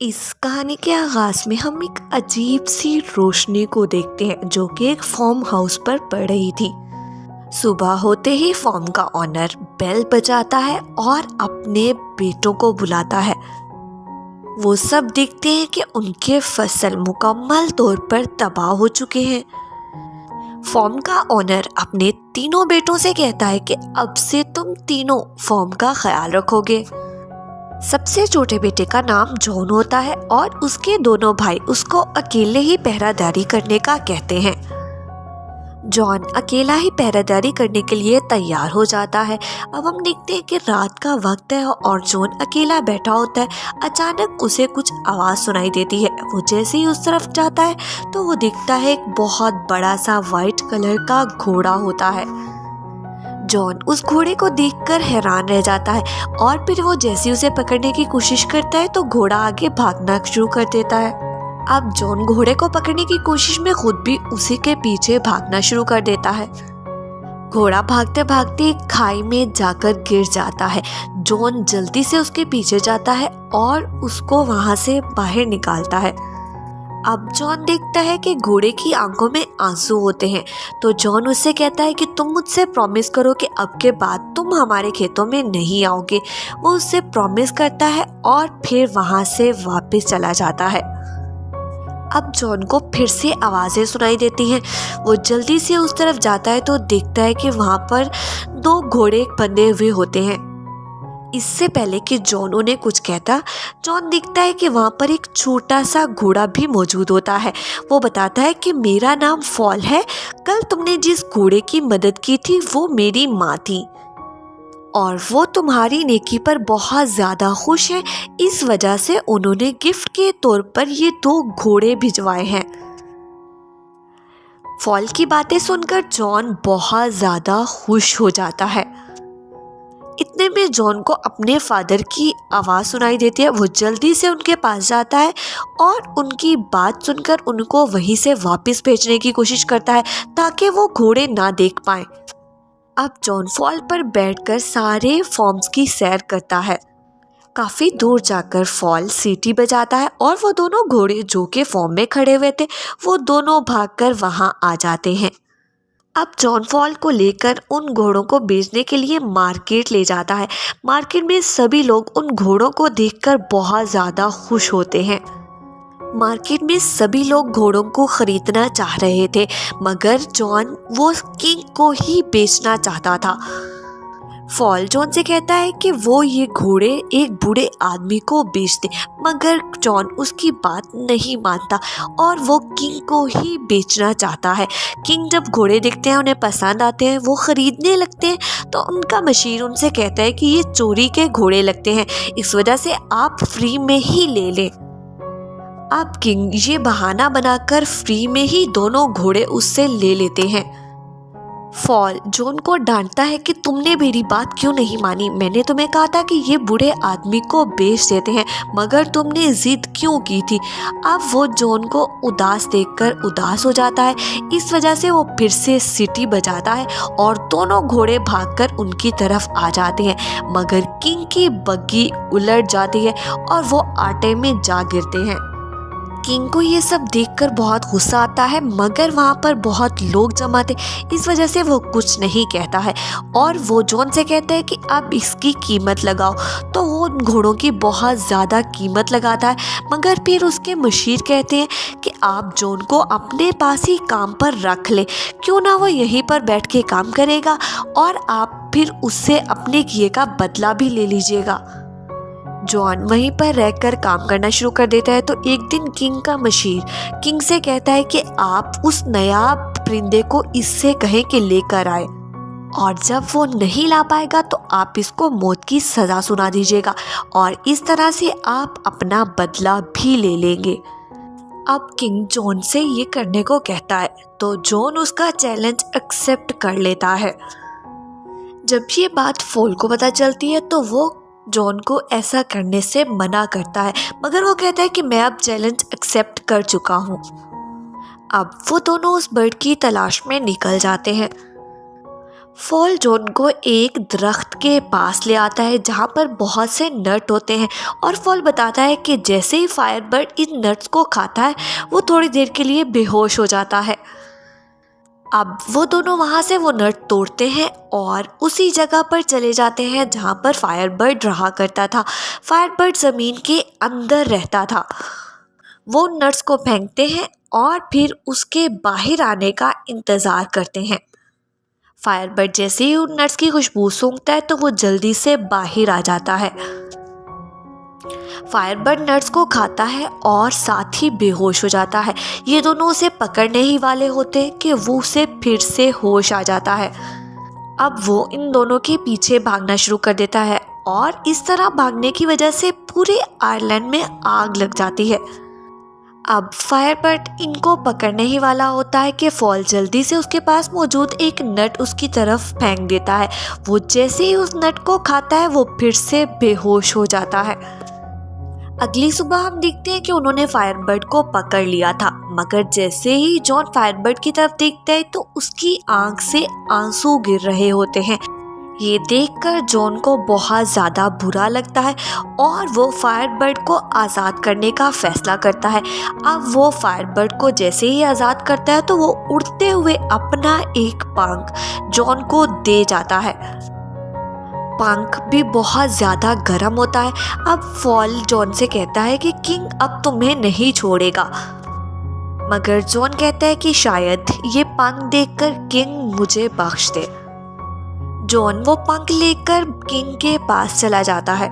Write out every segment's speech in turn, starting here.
इस कहानी के आगाज में हम एक अजीब सी रोशनी को देखते हैं जो कि एक फार्म हाउस पर पड़ रही थी। सुबह होते ही फार्म का ऑनर बेल बजाता है और अपने बेटों को बुलाता है। वो सब देखते हैं कि उनके फसल मुकम्मल तौर पर तबाह हो चुके हैं। फार्म का ऑनर अपने तीनों बेटों से कहता है कि अब से तुम तीनों फार्म का ख्याल रखोगे। सबसे छोटे बेटे का नाम जॉन होता है और उसके दोनों भाई उसको अकेले ही पहरादारी करने का कहते हैं। जॉन अकेला ही पहरादारी करने के लिए तैयार हो जाता है। अब हम देखते हैं कि रात का वक्त है और जॉन अकेला बैठा होता है। अचानक उसे कुछ आवाज़ सुनाई देती है। वो जैसे ही उस तरफ जाता है तो वो दिखता है एक बहुत बड़ा सा वाइट कलर का घोड़ा होता है। जॉन उस घोड़े को देखकर हैरान रह जाता है और फिर वो जैसे उसे पकड़ने की कोशिश करता है तो घोड़ा आगे भागना शुरू कर देता है। अब जॉन घोड़े को पकड़ने की कोशिश में खुद भी उसी के पीछे भागना शुरू कर देता है। घोड़ा भागते भागते एक खाई में जाकर गिर जाता है। जॉन जल्दी से उसके पीछे जाता है और उसको वहां से बाहर निकालता है। अब जॉन देखता है कि घोड़े की आंखों में आंसू होते हैं, तो जॉन उससे कहता है कि तुम मुझसे प्रॉमिस करो कि अब के बाद तुम हमारे खेतों में नहीं आओगे। वो उससे प्रॉमिस करता है और फिर वहां से वापस चला जाता है। अब जॉन को फिर से आवाज़ें सुनाई देती हैं। वो जल्दी से उस तरफ जाता है तो देखता है कि वहाँ पर दो घोड़े बंधे हुए होते हैं। इससे पहले कि जॉन उन्हें कुछ कहता, जॉन देखता है कि वहाँ पर एक छोटा सा घोड़ा भी मौजूद होता है। वो बताता है कि मेरा नाम फॉल है। कल तुमने जिस घोड़े की मदद की थी वो मेरी माँ थी और वो तुम्हारी नेकी पर बहुत ज़्यादा खुश है। इस वजह से उन्होंने गिफ्ट के तौर पर ये दो घोड़े भिजवाए हैं। फॉल की बातें सुनकर जॉन बहुत ज़्यादा खुश हो जाता है। इतने में जॉन को अपने फादर की आवाज़ सुनाई देती है। वो जल्दी से उनके पास जाता है और उनकी बात सुनकर उनको वहीं से वापस भेजने की कोशिश करता है ताकि वो घोड़े ना देख पाएं। अब जॉन फॉल पर बैठकर सारे फॉर्म्स की सैर करता है। काफ़ी दूर जाकर फॉल सीटी बजाता है और वो दोनों घोड़े जो कि फॉर्म में खड़े हुए थे वो दोनों भागकर वहां आ जाते हैं। अब जॉन फॉल को लेकर उन घोड़ों को बेचने के लिए मार्केट ले जाता है। मार्केट में सभी लोग उन घोड़ों को देखकर बहुत ज़्यादा खुश होते हैं। मार्केट में सभी लोग घोड़ों को खरीदना चाह रहे थे, मगर जॉन वो किंग को ही बेचना चाहता था। फॉल जॉन से कहता है कि वो ये घोड़े एक बूढ़े आदमी को बेच दे, मगर जॉन उसकी बात नहीं मानता और वो किंग को ही बेचना चाहता है। किंग जब घोड़े देखते हैं, उन्हें पसंद आते हैं, वो खरीदने लगते हैं तो उनका मशीर उनसे कहता है कि ये चोरी के घोड़े लगते हैं, इस वजह से आप फ्री में ही ले लें। अब किंग ये बहाना बनाकर फ्री में ही दोनों घोड़े उससे ले लेते हैं। फॉल जॉन को डांटता है कि तुमने मेरी बात क्यों नहीं मानी। मैंने तुम्हें कहा था कि ये बूढ़े आदमी को बेच देते हैं, मगर तुमने जिद क्यों की थी। अब वो जॉन को उदास देखकर उदास हो जाता है। इस वजह से वो फिर से सीटी बजाता है और दोनों घोड़े भागकर उनकी तरफ आ जाते हैं, मगर किंग की बग्गी उलट जाती है और वो आटे में जा गिरते हैं। किंग को ये सब देखकर बहुत गुस्सा आता है, मगर वहाँ पर बहुत लोग जमा थे, इस वजह से वो कुछ नहीं कहता है और वो जॉन से कहता है कि अब इसकी कीमत लगाओ। तो वो उन घोड़ों की बहुत ज़्यादा कीमत लगाता है, मगर फिर उसके मशीर कहते हैं कि आप जॉन को अपने पास ही काम पर रख ले, क्यों ना वो यहीं पर बैठ के काम करेगा और आप फिर उससे अपने किए का बदला भी ले लीजिएगा। जॉन वहीं पर रहकर काम करना शुरू कर देता है। तो एक दिन किंग का मशीर किंग से कहता है कि आप उस नया परिंदे को इससे कहें कि लेकर आए, और जब वो नहीं ला पाएगा तो आप इसको मौत की सज़ा सुना दीजिएगा और इस तरह से आप अपना बदला भी ले लेंगे। अब किंग जॉन से ये करने को कहता है तो जॉन उसका चैलेंज एक्सेप्ट कर लेता है। जब ये बात फॉल को पता चलती है तो वो जॉन को ऐसा करने से मना करता है, मगर वो कहता है कि मैं अब चैलेंज एक्सेप्ट कर चुका हूँ। अब वो दोनों उस बर्ड की तलाश में निकल जाते हैं। फॉल जॉन को एक दरख्त के पास ले आता है जहाँ पर बहुत से नट होते हैं और फॉल बताता है कि जैसे ही फायरबर्ड इन नट्स को खाता है वो थोड़ी देर के लिए बेहोश हो जाता है। अब वो दोनों वहाँ से वो नट तोड़ते हैं और उसी जगह पर चले जाते हैं जहाँ पर फायरबर्ड रहा करता था। फायरबर्ड ज़मीन के अंदर रहता था। वो नट्स को फेंकते हैं और फिर उसके बाहर आने का इंतज़ार करते हैं। फायरबर्ड जैसे ही उन नट्स की खुशबू सूंघता है तो वो जल्दी से बाहर आ जाता है। फायरबर्ड नट्स को खाता है और साथ ही बेहोश हो जाता है। ये दोनों उसे पकड़ने ही वाले होते कि वो उसे फिर से होश आ जाता है। अब वो इन दोनों के पीछे भागना शुरू कर देता है और इस तरह भागने की वजह से पूरे आयरलैंड में आग लग जाती है। अब फायरबर्ड इनको पकड़ने ही वाला होता है कि फॉल जल्दी से उसके पास मौजूद एक नट उसकी तरफ फेंक देता है। वो जैसे ही उस नट को खाता है वो फिर से बेहोश हो जाता है। अगली सुबह हम देखते हैं कि उन्होंने फायरबर्ड को पकड़ लिया था, मगर जैसे ही जॉन फायरबर्ड की तरफ देखता है तो उसकी आंख से आंसू गिर रहे होते हैं। ये देखकर जॉन को बहुत ज़्यादा बुरा लगता है और वो फायरबर्ड को आज़ाद करने का फैसला करता है। अब वो फायरबर्ड को जैसे ही आज़ाद करता है तो वो उड़ते हुए अपना एक पंख जॉन को दे जाता है। पंख भी बहुत ज़्यादा गर्म होता है। अब फॉल जॉन से कहता है कि किंग अब तुम्हें नहीं छोड़ेगा, मगर जॉन कहता है कि शायद ये पंख देखकर किंग मुझे बख्श दे। जॉन वो पंख लेकर किंग के पास चला जाता है।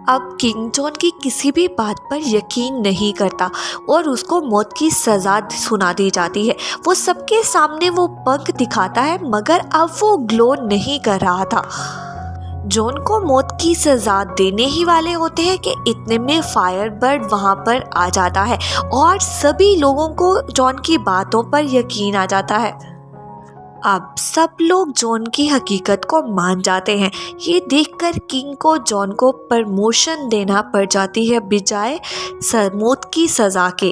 अब किंग जॉन की किसी भी बात पर यकीन नहीं करता और उसको मौत की सज़ा सुना दी जाती है। वो सबके सामने वो पंख दिखाता है, मगर अब वो ग्लो नहीं कर रहा था। जॉन को मौत की सज़ा देने ही वाले होते हैं कि इतने में फायरबर्ड वहाँ पर आ जाता है और सभी लोगों को जॉन की बातों पर यकीन आ जाता है। अब सब लोग जॉन की हकीकत को मान जाते हैं। ये देखकर किंग को जॉन को प्रमोशन देना पड़ जाती है बजाय मौत की सज़ा के।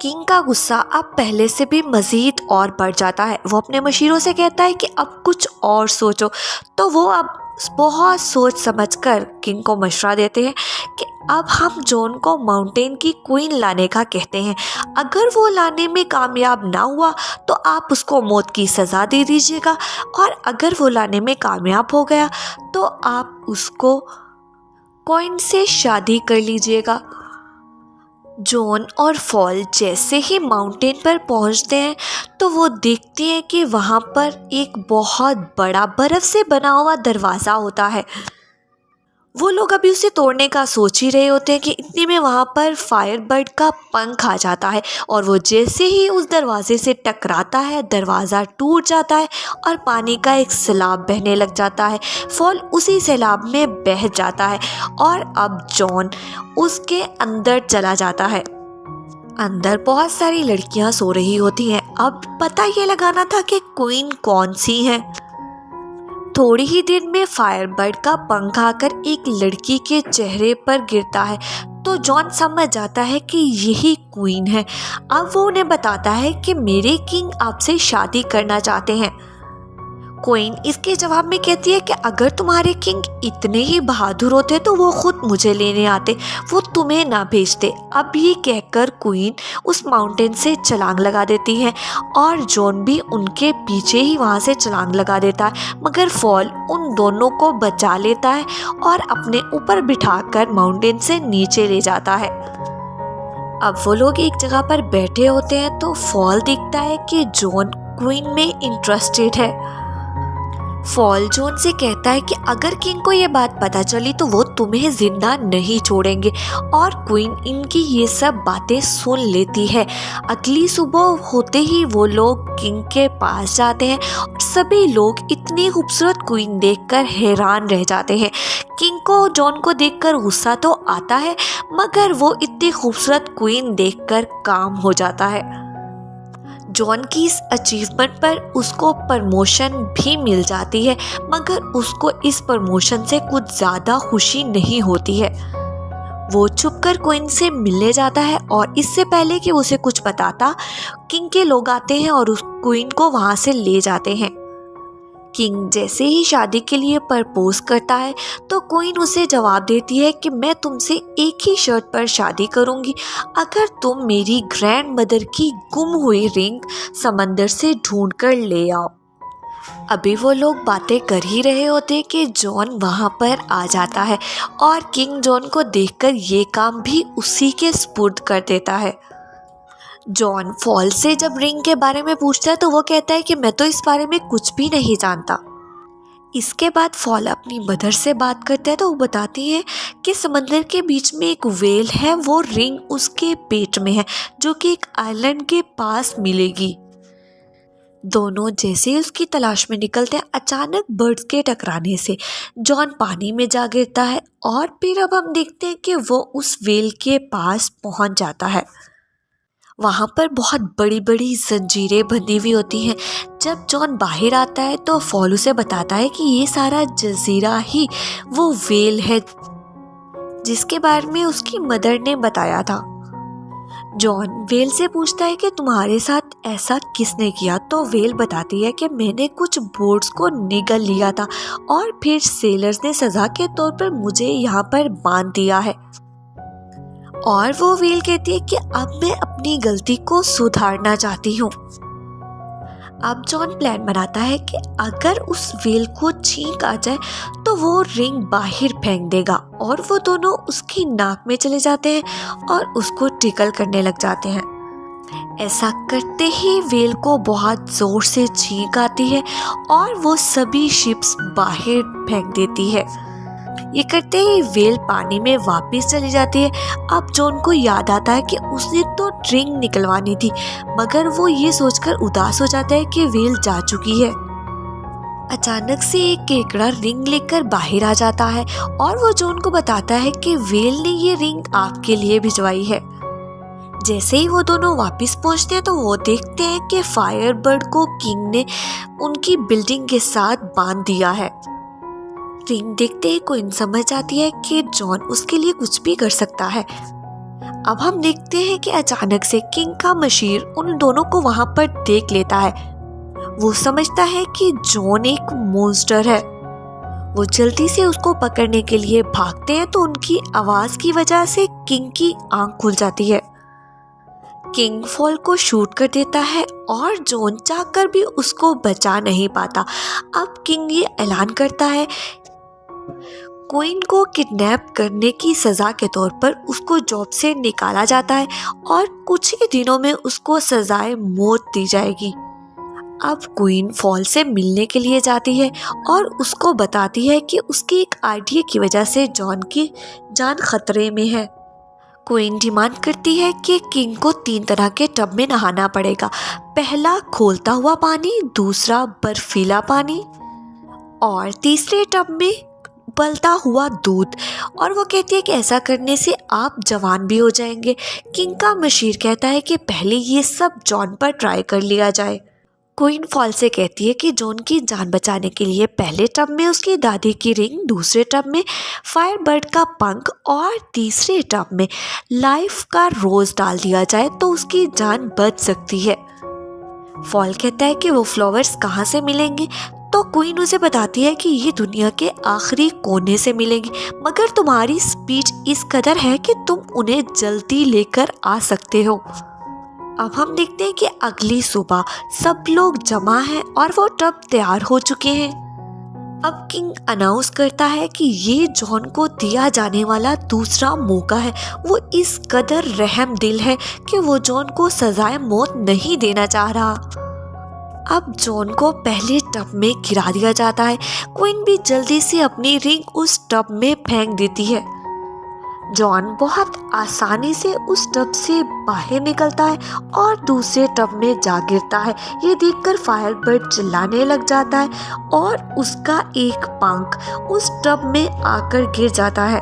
किंग का गुस्सा अब पहले से भी मज़ीद और बढ़ जाता है। वो अपने मशीरों से कहता है कि अब कुछ और सोचो। तो वो अब बहुत सोच समझकर किंग को मशवरा देते हैं कि अब हम जॉन को माउंटेन की क्वीन लाने का कहते हैं। अगर वो लाने में कामयाब ना हुआ तो आप उसको मौत की सज़ा दे दीजिएगा, और अगर वो लाने में कामयाब हो गया तो आप उसको क्वीन से शादी कर लीजिएगा। जॉन और फॉल जैसे ही माउंटेन पर पहुंचते हैं तो वो देखते हैं कि वहाँ पर एक बहुत बड़ा बर्फ़ से बना हुआ दरवाज़ा होता है। वो लोग अभी उसे तोड़ने का सोच ही रहे होते हैं कि इतने में वहाँ पर फायरबर्ड का पंख आ जाता है और वो जैसे ही उस दरवाजे से टकराता है दरवाज़ा टूट जाता है और पानी का एक सैलाब बहने लग जाता है। फॉल उसी सैलाब में बह जाता है और अब जॉन उसके अंदर चला जाता है। अंदर बहुत सारी लड़कियां सो रही होती हैं। अब पता ये लगाना था कि क्वीन कौन सी है। थोड़ी ही देर में फायरबर्ड का पंख आकर एक लड़की के चेहरे पर गिरता है तो जॉन समझ जाता है कि यही क्वीन है। अब वो उन्हें बताता है कि मेरे किंग आपसे शादी करना चाहते हैं। क्वीन इसके जवाब में कहती है कि अगर तुम्हारे किंग इतने ही बहादुर होते तो वो खुद मुझे लेने आते, वो तुम्हें ना भेजते। अब ये कहकर क्वीन उस माउंटेन से छलांग लगा देती है और जॉन भी उनके पीछे ही वहाँ से छलांग लगा देता है, मगर फॉल उन दोनों को बचा लेता है और अपने ऊपर बिठाकर माउंटेन से नीचे ले जाता है। अब वो लोग एक जगह पर बैठे होते हैं तो फॉल दिखता है कि जॉन क्वीन में इंटरेस्टेड है। फॉल जॉन से कहता है कि अगर किंग को ये बात पता चली तो वो तुम्हें जिंदा नहीं छोड़ेंगे, और क्वीन इनकी ये सब बातें सुन लेती है। अगली सुबह होते ही वो लोग किंग के पास जाते हैं और सभी लोग इतनी खूबसूरत क्वीन देखकर हैरान रह जाते हैं। किंग को जॉन को देखकर गुस्सा तो आता है, मगर वो इतनी खूबसूरत क्वीन देखकर काम हो जाता है। जॉन की इस अचीवमेंट पर उसको प्रमोशन भी मिल जाती है, मगर उसको इस प्रमोशन से कुछ ज़्यादा खुशी नहीं होती है। वो छुपकर क्वीन से मिलने जाता है और इससे पहले कि उसे कुछ बताता, किंग के लोग आते हैं और उस क्वीन को वहाँ से ले जाते हैं। किंग जैसे ही शादी के लिए प्रपोज करता है तो क्वीन उसे जवाब देती है कि मैं तुमसे एक ही शर्त पर शादी करूंगी, अगर तुम मेरी ग्रैंड मदर की गुम हुई रिंग समंदर से ढूंढ कर ले आओ। अभी वो लोग बातें कर ही रहे होते कि जॉन वहाँ पर आ जाता है और किंग जॉन को देखकर ये काम भी उसी के सुपुर्द कर देता है। जॉन फॉल से जब रिंग के बारे में पूछता है तो वो कहता है कि मैं तो इस बारे में कुछ भी नहीं जानता। इसके बाद फॉल अपनी मदर से बात करता है तो वो बताती है कि समंदर के बीच में एक व्हेल है, वो रिंग उसके पेट में है जो कि एक आइलैंड के पास मिलेगी। दोनों जैसे ही उसकी तलाश में निकलते हैं, अचानक बर्ड्स के टकराने से जॉन पानी में जा गिरता है और फिर अब हम देखते हैं कि वो उस व्हेल के पास पहुंच जाता है। वहाँ पर बहुत बड़ी बड़ी जंजीरें बंधी हुई होती हैं। जब जॉन बाहर आता है तो फॉल उसे बताता है कि ये सारा जजीरा ही वो व्हेल है जिसके बारे में उसकी मदर ने बताया था। जॉन व्हेल से पूछता है कि तुम्हारे साथ ऐसा किसने किया, तो व्हेल बताती है कि मैंने कुछ बोट्स को निगल लिया था और फिर सेलर्स ने सजा के तौर पर मुझे यहाँ पर बांध दिया है। और वो व्हेल कहती है कि अब मैं अपनी गलती को सुधारना चाहती हूँ। अब जॉन प्लान बनाता है कि अगर उस व्हेल को छींक आ जाए तो वो रिंग बाहर फेंक देगा और वो दोनों उसकी नाक में चले जाते हैं और उसको टिकल करने लग जाते हैं। ऐसा करते ही व्हेल को बहुत जोर से छींक आती है और वो सभी शिप्स बाहर फेंक देती है। ये करते ही व्हेल पानी में वापस चली जाती है। अब जॉन को याद आता है कि उसने तो रिंग निकलवानी थी, मगर वो ये सोचकर उदास हो जाता है कि व्हेल जा चुकी है। अचानक से एक केकड़ा रिंग लेकर बाहर आ जाता है और वो जॉन को बताता है कि व्हेल ने ये रिंग आपके लिए भिजवाई है। जैसे ही वो दोनों वापस पहुंचते हैं तो वो देखते हैं कि फायरबर्ड को किंग ने उनकी बिल्डिंग के साथ बांध दिया है। रिंग देखते ही क्वीन समझ जाती है कि जॉन उसके लिए कुछ भी कर सकता है। अब हम देखते हैं कि अचानक से किंग का मशीर उन दोनों को वहां पर देख लेता है। वो समझता है कि जॉन एक मॉन्स्टर है। वो जल्दी से उसको पकड़ने के लिए भागते हैं तो उनकी आवाज की वजह से किंग की आंख खुल जाती है। किंग फॉल को शूट कर देता है और जॉन चाहकर भी उसको बचा नहीं पाता। अब किंग ये ऐलान करता है क्वीन को किडनैप करने की सजा के तौर पर उसको जॉब से निकाला जाता है और कुछ ही दिनों में उसको सजाए मौत दी जाएगी। अब क्वीन फॉल से मिलने के लिए जाती है और उसको बताती है कि उसकी एक आइडिया की वजह से जॉन की जान खतरे में है। क्वीन डिमांड करती है कि किंग को 3 तरह के टब में नहाना पड़ेगा। पहला खोलता हुआ पानी, दूसरा बर्फीला पानी और तीसरे टब में उबलता हुआ दूध। और वो कहती है कि ऐसा करने से आप जवान भी हो जाएंगे। किंग का मशीर कहता है कि पहले ये सब जॉन पर ट्राई कर लिया जाए। क्वीन फॉल से कहती है कि जॉन की जान बचाने के लिए पहले टब में उसकी दादी की रिंग, दूसरे टब में फायरबर्ड का पंख और तीसरे टब में लाइफ का रोज डाल दिया जाए तो उसकी जान बच सकती है। फॉल कहता है कि वो फ्लावर्स कहाँ से मिलेंगे, तो क्वीन उसे बताती है कि ये दुनिया के आखिरी कोने से मिलेंगे, मगर तुम्हारी स्पीड इस कदर है कि तुम उन्हें जल्दी लेकर आ सकते हो। अब हम देखते हैं कि अगली सुबह सब लोग जमा हैं और वो टब तैयार हो चुके हैं। अब किंग अनाउंस करता है कि ये जॉन को दिया जाने वाला दूसरा मौका है। वो इस कदर रहम दिल है कि वो जॉन को सजाए मौत नहीं देना चाह रहा। अब जॉन को पहले टब में गिरा दिया जाता है। क्वीन भी जल्दी से अपनी रिंग उस टब में फेंक देती है। जॉन बहुत आसानी से उस टब से बाहर निकलता है और दूसरे टब में जा गिरता है। ये देखकर फायरबर्ड चिल्लाने लग जाता है और उसका एक पंख उस टब में आकर गिर जाता है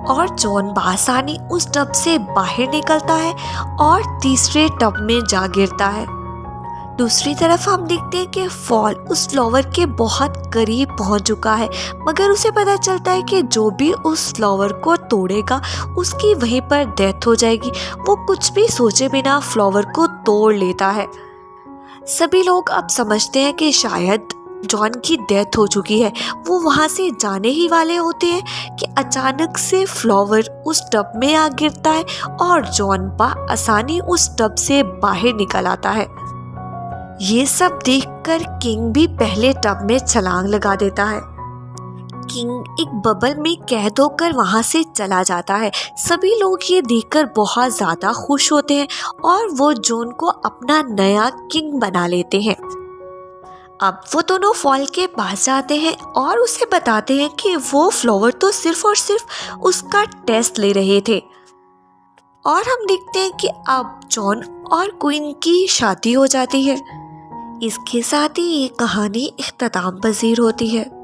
और जॉन बआसानी उस टब से बाहर निकलता है और तीसरे टब में जा गिरता है। दूसरी तरफ हम देखते हैं कि फॉल उस फ्लावर के बहुत करीब पहुंच चुका है, मगर उसे पता चलता है कि जो भी उस फ्लावर को तोड़ेगा उसकी वहीं पर डेथ हो जाएगी। वो कुछ भी सोचे बिना फ्लावर को तोड़ लेता है। सभी लोग अब समझते हैं कि शायद जॉन की डेथ हो चुकी है। वो वहाँ से जाने ही वाले होते हैं कि अचानक से फ्लावर उस टब में आ गिरता है और जॉन आसानी उस टब से बाहर निकल आता है। ये सब देखकर किंग भी पहले टब में छलांग लगा देता है। किंग एक बबल में कैद होकर वहां से चला जाता है। सभी लोग ये देखकर बहुत ज्यादा खुश होते हैं और वो जॉन को अपना नया किंग बना लेते हैं। अब वो दोनों फॉल के पास जाते हैं और उसे बताते हैं कि वो फ्लावर तो सिर्फ और सिर्फ उसका टेस्ट ले रहे थे। और हम देखते हैं कि अब जॉन और क्वीन की शादी हो जाती है। इसके साथ ही ये कहानी इख्तिताम पजीर होती है।